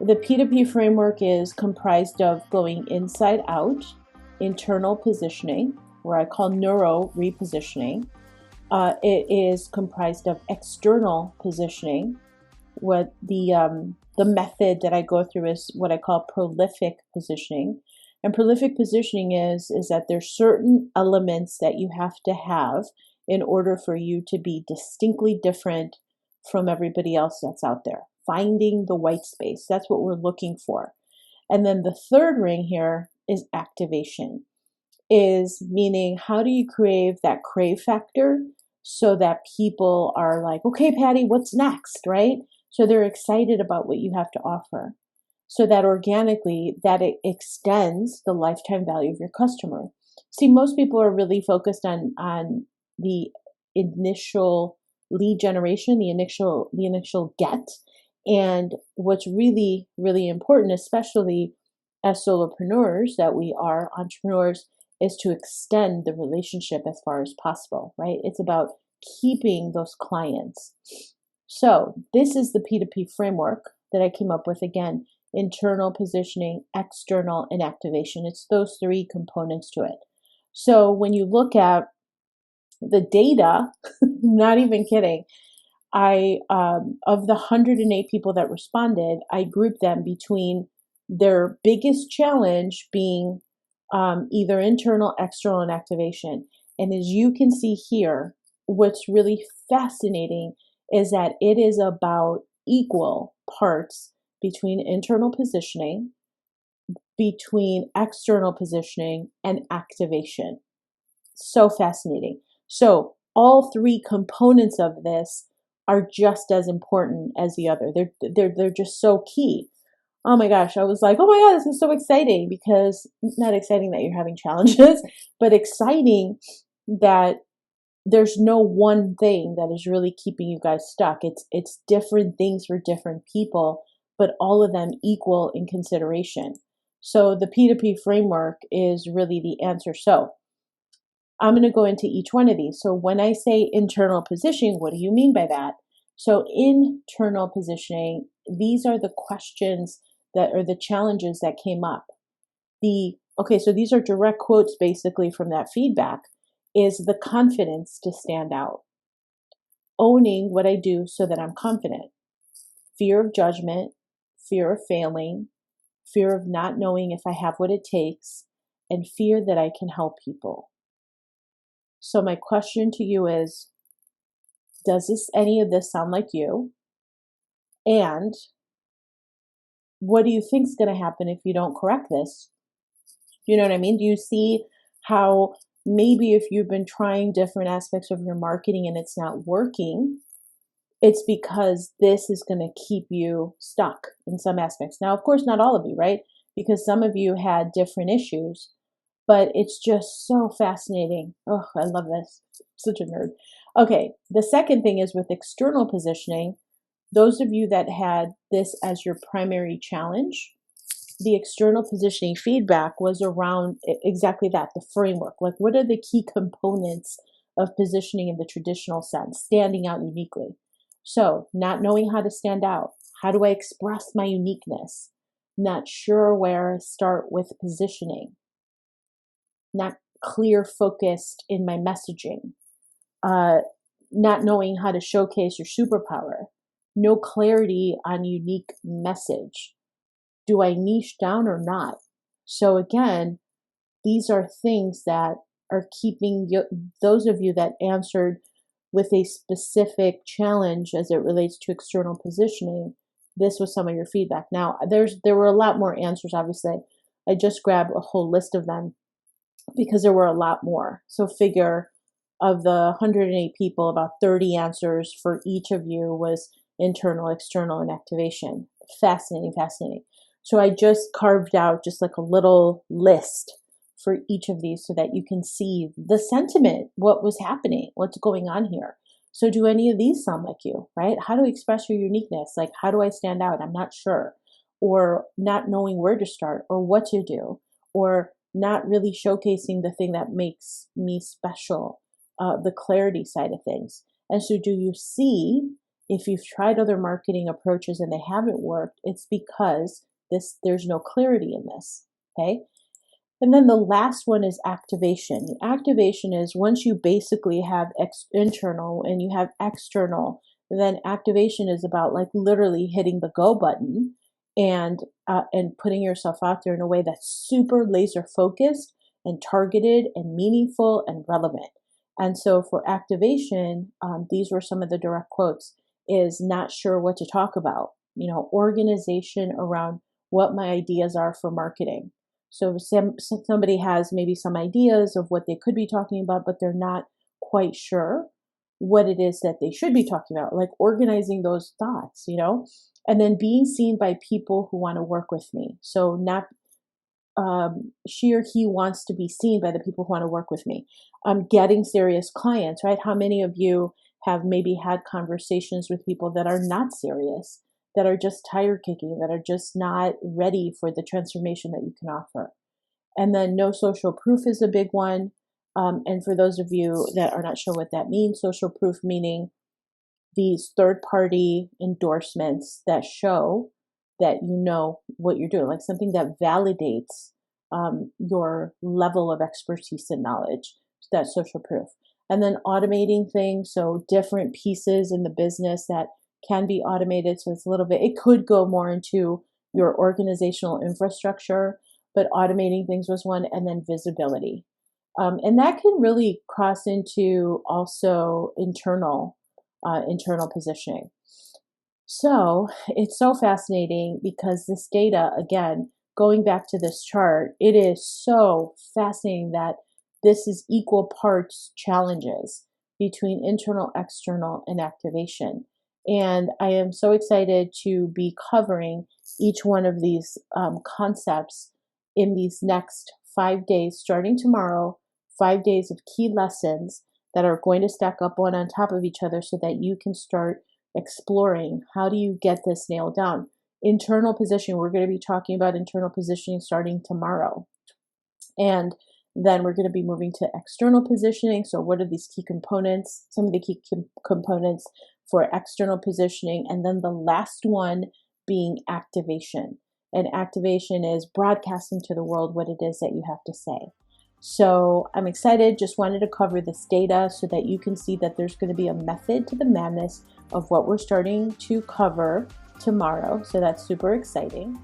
The P2P framework is comprised of going inside out, internal positioning, where I call neuro repositioning. It is comprised of external positioning. What the method that I go through is what I call prolific positioning. And prolific positioning is that there's certain elements that you have to have in order for you to be distinctly different from everybody else that's out there. Finding the white space. That's what we're looking for. And then the third ring here is activation. Is meaning, how do you crave that crave factor so that people are like, okay, Patty, what's next, right? So they're excited about what you have to offer. So that organically, that it extends the lifetime value of your customer. See, most people are really focused on the initial lead generation, the initial get. And what's really, really important, especially as solopreneurs, that we are entrepreneurs, is to extend the relationship as far as possible, right? It's about keeping those clients. So this is the P2P framework that I came up with. Again, internal positioning, external, and activation. It's those three components to it. So when you look at the data, not even kidding, I of the 108 people that responded, I grouped them between their biggest challenge being either internal, external, and activation. And as you can see here, what's really fascinating is that it is about equal parts between internal positioning, between external positioning, and activation. So fascinating. So all three components of this are just as important as the other. They're just so key. Oh my gosh, I was like, oh my God, this is so exciting, because not exciting that you're having challenges, but exciting that there's no one thing that is really keeping you guys stuck. It's different things for different people, but all of them equal in consideration. So the P2P framework is really the answer. So I'm going to go into each one of these. So when I say internal positioning, what do you mean by that? So internal positioning, these are the questions that are the challenges that came up. So these are direct quotes basically from that feedback. Is the confidence to stand out. Owning what I do so that I'm confident. Fear of judgment, fear of failing, fear of not knowing if I have what it takes, and fear that I can help people. So my question to you is, does any of this sound like you? And what do you think is going to happen if you don't correct this? You know what I mean? Do you see how maybe if you've been trying different aspects of your marketing and it's not working, it's because this is going to keep you stuck in some aspects. Now, of course, not all of you, right? Because some of you had different issues, but it's just so fascinating. Oh, I love this. Such a nerd. Okay, the second thing is with external positioning. Those of you that had this as your primary challenge, the external positioning feedback was around exactly that, the framework. Like, what are the key components of positioning in the traditional sense, standing out uniquely? So, not knowing how to stand out. How do I express my uniqueness? Not sure where I start with positioning. Not clear focused in my messaging. Not knowing how to showcase your superpower. No clarity on unique message. Do I niche down or not? So again, these are things that are keeping those of you that answered with a specific challenge as it relates to external positioning. This was some of your feedback. Now, there were a lot more answers, obviously. I just grabbed a whole list of them because there were a lot more. So figure of the 108 people, about 30 answers for each of you was internal, external, and activation. Fascinating, fascinating. So I just carved out just like a little list for each of these so that you can see the sentiment, what was happening, what's going on here. So do any of these sound like you, right? How to express your uniqueness? Like, how do I stand out? I'm not sure. Or not knowing where to start or what to do, or not really showcasing the thing that makes me special, the clarity side of things. And so do you see If you've tried other marketing approaches and they haven't worked, it's because there's no clarity in this. Okay. And then the last one is activation. Activation is once you basically have internal and you have external, then activation is about like literally hitting the go button and putting yourself out there in a way that's super laser focused and targeted and meaningful and relevant. And so for activation, these were some of the direct quotes: is not sure what to talk about, organization around what my ideas are for marketing. So somebody has maybe some ideas of what they could be talking about, but they're not quite sure what it is that they should be talking about, like organizing those thoughts, and then being seen by people who want to work with me. So not she or he wants to be seen by the people who want to work with me. Getting serious clients, right? How many of you have maybe had conversations with people that are not serious, that are just tire kicking, that are just not ready for the transformation that you can offer? And then no social proof is a big one. And for those of you that are not sure what that means, social proof meaning these third-party endorsements that show that you know what you're doing, like something that validates your level of expertise and knowledge. So that's social proof. And then automating things, so different pieces in the business that can be automated. So it's a little bit, it could go more into your organizational infrastructure, but automating things was one. And then visibility. And that can really cross into also internal positioning. So it's so fascinating because this data, again, going back to this chart, it is so fascinating that this is equal parts challenges between internal, external, and activation. And I am so excited to be covering each one of these concepts in these next 5 days, starting tomorrow, 5 days of key lessons that are going to stack up one on top of each other so that you can start exploring how do you get this nailed down. Internal positioning, we're going to be talking about internal positioning starting tomorrow. And then we're going to be moving to external positioning. So what are these key components, some of the key components for external positioning? And then the last one being activation. And activation is broadcasting to the world what it is that you have to say. So I'm excited, just wanted to cover this data so that you can see that there's going to be a method to the madness of what we're starting to cover tomorrow. So that's super exciting.